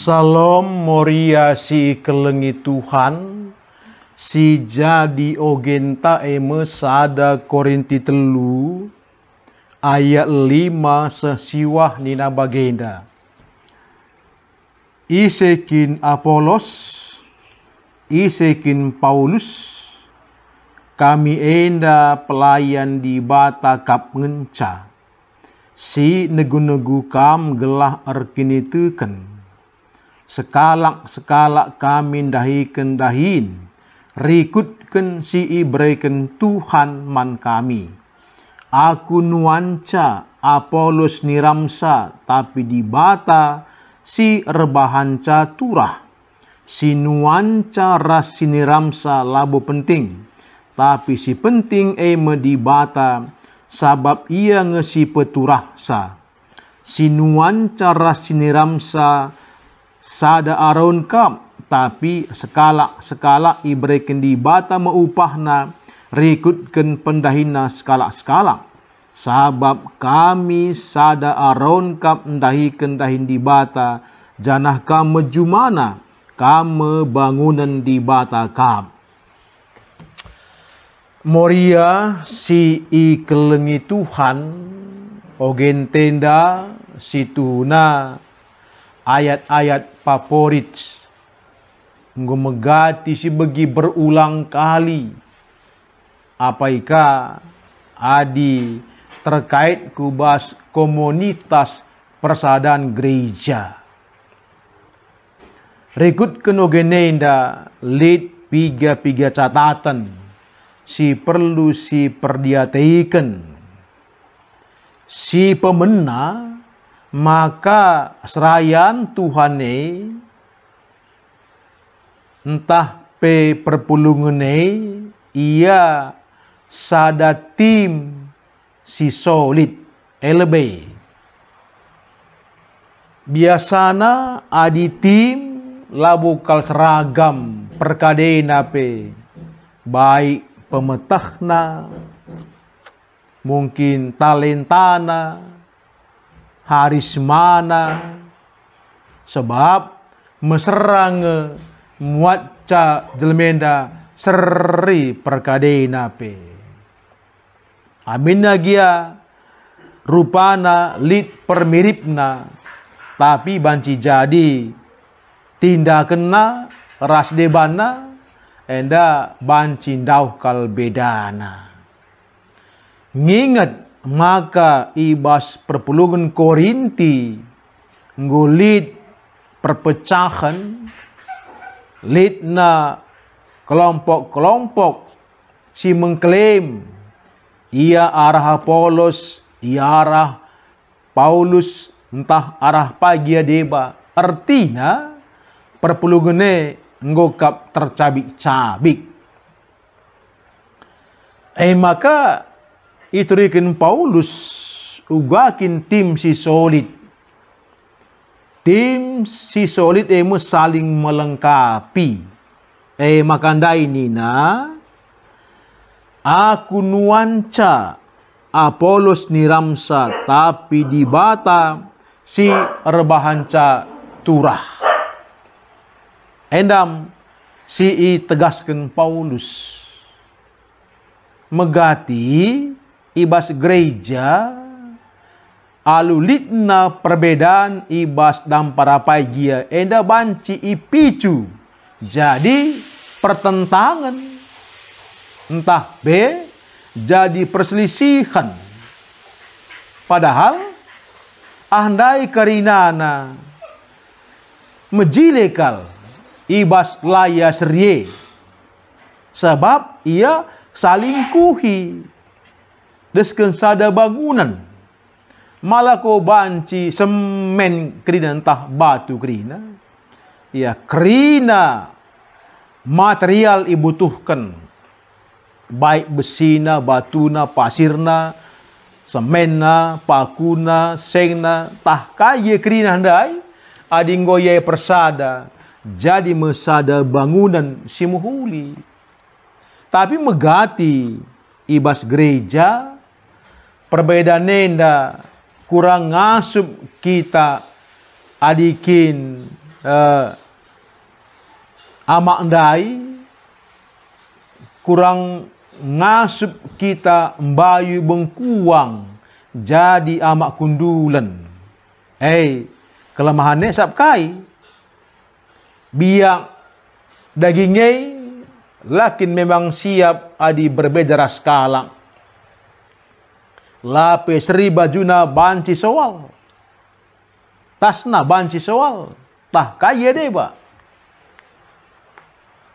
Salam Moria si kelengi Tuhan, si jadi ogenta sada Korinti telu, ayat 5 sesiwah nina bagenda. Isekin Apolos, isekin Paulus, kami enda pelayan di bata kap ngenca, si negu-negu kam gelah erkini teken. Sekalak kami dahiken dahin, rikutken si ibreken Tuhan man kami. Aku nuanca Apolos niramsa, tapi di bata si rebahanca turah. Si nuanca ras si niramsa labo penting, tapi si penting eme di bata, sabab ia ngesi peturah sa. Si nuanca ras si niramsa sada aron kam, tapi sekala ibreken di bata meupahna, rikutken pendahina sekala. Sabab kami sada aron kam ndahiken dahin di bata, janah kam mejumana kam bangunan di bata kam. Moria si kelengi Tuhan, ogen tenda si tuna ayat-ayat favorit ngomegati si begi berulang kali apaika adi terkait kubas komunitas persaudaraan gereja. Rekut kenogenenda lid piga catatan si perlu si perdiateiken si pemena. Maka serayan Tuhane entah pe perpulungane ia sada tim si solid LB. Biasana adi tim labukal seragam perkadena pe baik pemetahna mungkin talentana harismana, sebab meserang muatca jelmenda seri perkadena pe. Amin gia rupana lid permiripna, tapi banci jadi tindakenna ras debana enda banci ndauh kal bedana. Nginget maka ibas perpulungan Korinti ngulit perpecahan litna kelompok-kelompok si mengklaim ia arah Apolos, ia arah Paulus, entah arah pagia deba. Artinya perpulungane ngokap tercabik-cabik. Maka iturikin Paulus ugakin tim si solid. Tim si solid emo saling melengkapi. Makandai nina aku nuanca Apolos niramsa, tapi di bata si rebahanca turah. Endam si tegaskan Paulus megati ibas gereja alulitna perbedaan ibas dan para paigia enda banci ipicu jadi pertentangan entah B jadi perselisihan, padahal andai karinana mejilekal ibas laya serie sebab ia salingkuhi desken sada bangunan malah ko banci semen kerina entah batu kerina ya kerina material ibutuhkan baik besina, batuna, pasirna, semenna, pakuna, sengna tah kaya kerina handai adinggoye persada jadi mesada bangunan si muhuli. Tapi megati ibas gereja perbedaan nenda kurang ngasup kita adikin amak ndai kurang ngasup kita mbayu bengkuang jadi amak kundulan. Kelemahannya sabkai biak dagingnya lakin memang siap adi berbeda ras kalang. Lape seri bajuna banci soal. Tasna banci soal. Tah kaya deh ba.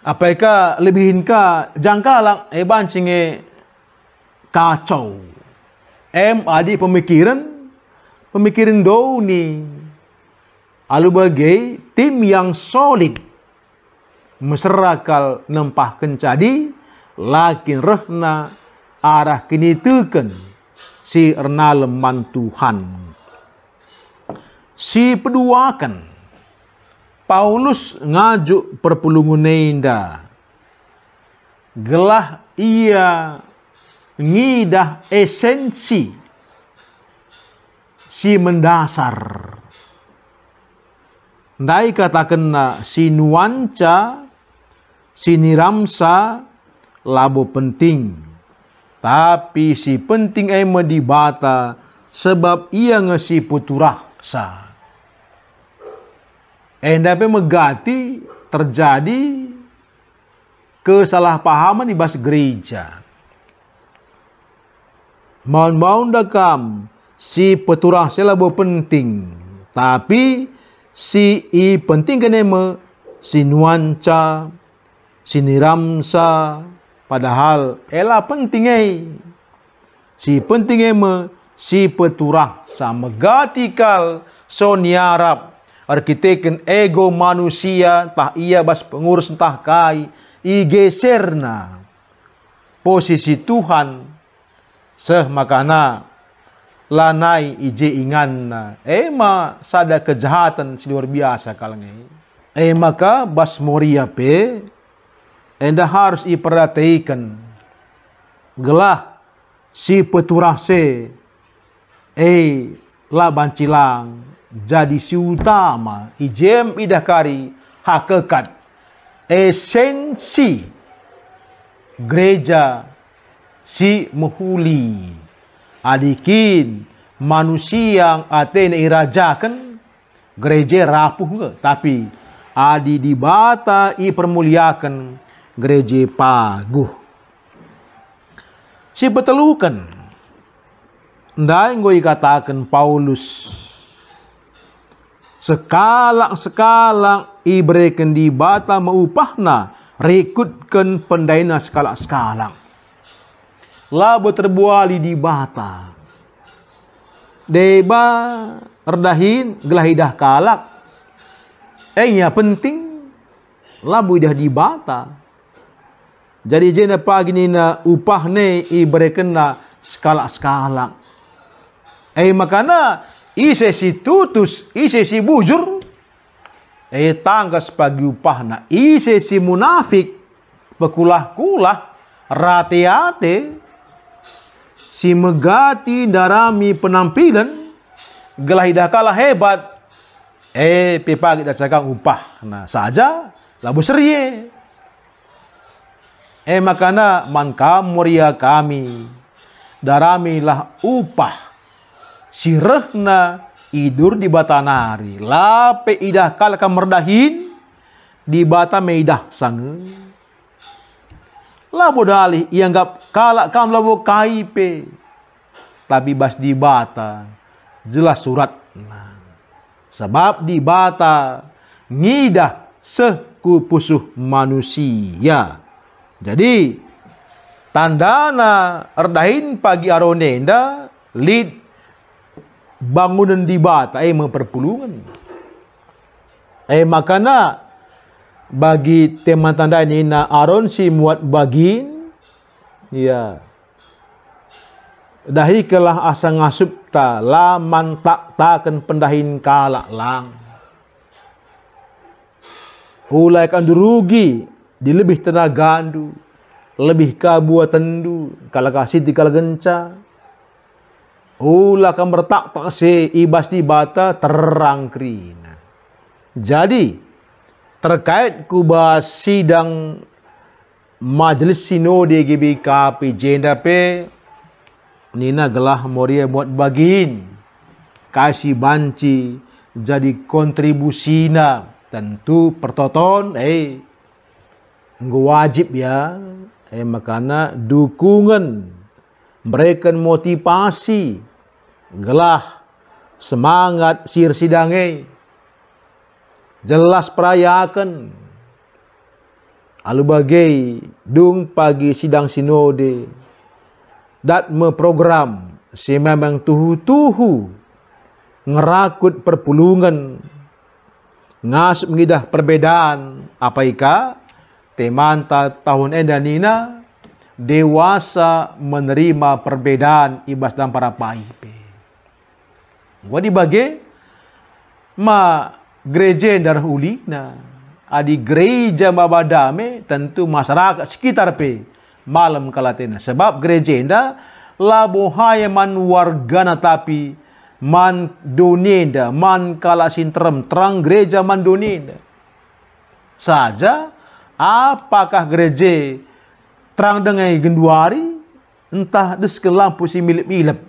Apakah lebihin ka jangkalang bancinge kacau. Adi pemikiran do ni. Alu bagai tim yang solid meserakal nempah kencadi lakin rehna arah kinitukan si ernaleman Tuhan. Si peduakan Paulus ngajuk perpulungunenda gelah ia ngidah esensi si mendasar. Ndai katakan si nuanca, si niramsa labo penting. Tapi si penting dibata sebab ia ngesi puturasa. Dapat megati terjadi kesalahpahaman di bahasa gereja. Mau dakam si puturasa labo penting. Tapi si penting kenema si nuanca, si niramsa, padahal penting si penting si peturah sama gatikal soniarap arkiteken ego manusia tah ia bas pengurus entah kai geserna posisi Tuhan seh makana lanai ije inganna sada kejahatan si luar biasa kalangnya maka bas moria pe enda harus diperhatikan gelah si peturase la bancilang jadi si utama ijem idakari hakikat esensi gereja si muhuli adikin manusia yang atene irajakan gereja rapuh ke tapi adi dibata permuliakan gereja paguh. Si betelukan ndai ngoi katakan Paulus sekalang ibrekan dibata maupahna rekutkan pendaina sekalang labo terbuali dibata deba erdahin gelahidah kalak nya penting labu dah dibata. Jadi jena pagi ni na upah ne iberekena skala-skala. Makana si tutus, si bujur. Tanggas pagi upah na si munafik bekulah-kulah rate-ate si megati darami penampilan gelahidah kalah hebat. Pipagi dah cakap upah nah saja labu serie. Makana mankam muria kami daramilah upah sirehna idur di batanari lape idah kala kamerdahin di bata meidah sange labu dalih ianggap kala kam labu kaipe tapi bas di bata jelas surat nah, sebab di bata ngidah sekupusuh manusia. Jadi tandana erdahin pagi aronenda lid bangunan di bata memperpulungan. Makana bagi tema tanda ini na aron si muat bagin ya dahi kelah asa ngasup ta laman tak taken pendahin kalak lang ulai kan durugi di lebih tenagandu lebih kabuatan du kala kasih di kala genca ulah kan bertak tak se ibas di bata terangkri. Jadi terkait kubah sidang Majlis Sinode GBK jenda pe nina gelah moria buat bagin kasih banci jadi kontribusina tentu pertoton wajib ya makana dukungan berikan motivasi gelah semangat sir sidange jelas perayakan alu bagai dung pagi sidang sinode dat me program si memang tuhu-tuhu ngerakut perpulungan ngas mengidah perbedaan apa ika temanta tahun endanina dewasa menerima perbedaan ibas dan para paipe gua dibagi ma gereja darah ulina adi gereja mabadame tentu masyarakat sekitar pe malam kalatena sebab gereja enda labohaya man wargana tapi man donenda man kala sinterem terang gereja man donenda saja apakah gereja terang dengan genduari entah des ke lampu si milip-milip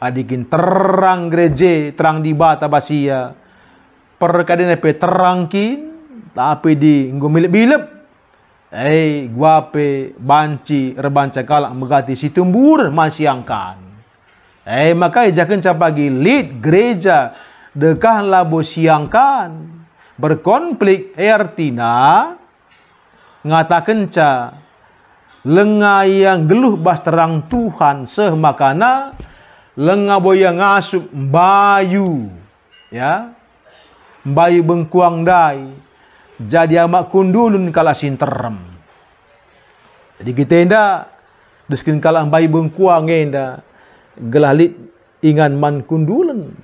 adikin terang gereja terang di bata basia perkadena pe terangkin tapi di nggo milip-milip guape banci rebanca kalak megati situmbur masiangkan maka jaken capagi lead gereja dekah labo siangkan berkonflik artina ngatakan ca lenga yang geluh bas terang Tuhan semakana lenga boya ngasup bayu ya bayu bengkuang dai jadi amak kundulun kala sinterem jadi kita enda deskin kala bayu bengkuang enda gelalit ingan man kundulun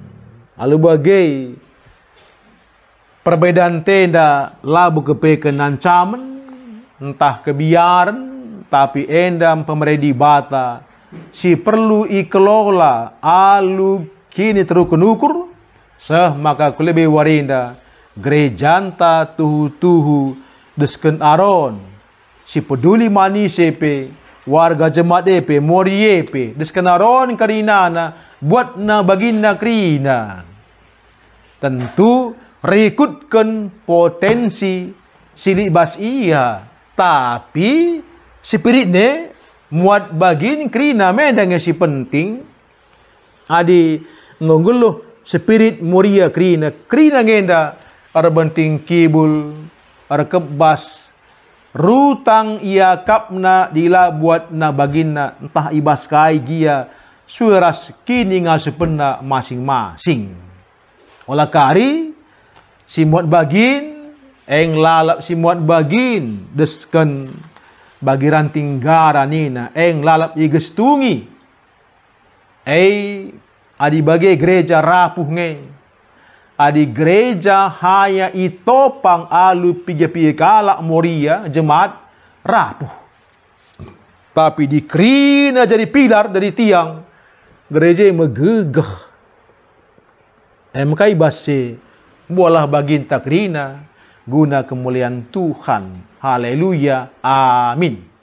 alu bagai perbedaan tenda labu kepeken ancaman entah kebiaran tapi endam pemeredi bata si perlu ikelola alu kini terukun ukur maka kulebe warinda gerejanta tuhu-tuhu desken aron si peduli mani sepe warga jemaat epe morie epe desken aron karinana buat na baginna krina tentu rekutkan potensi silik bas iya tapi spirit ne muat bagin krina medang si penting adi ngonggeluh spirit muria krina ngenda ara benting kibul ara kebas rutang ia kapna dila buat na baginna entah ibas kai gia suras kini ngasupenna masing-masing olah kari si muat bagin lalap si muat bagin desken bagi ranting gara nina lalap igestungi adi bagi gereja rapuh nge adi gereja haya itopang alu pija-pija kalak moria jemaat rapuh tapi dikrina jadi pilar dari tiang gereja megegeh mkai base bualah bagin takrina guna kemuliaan Tuhan haleluya amin.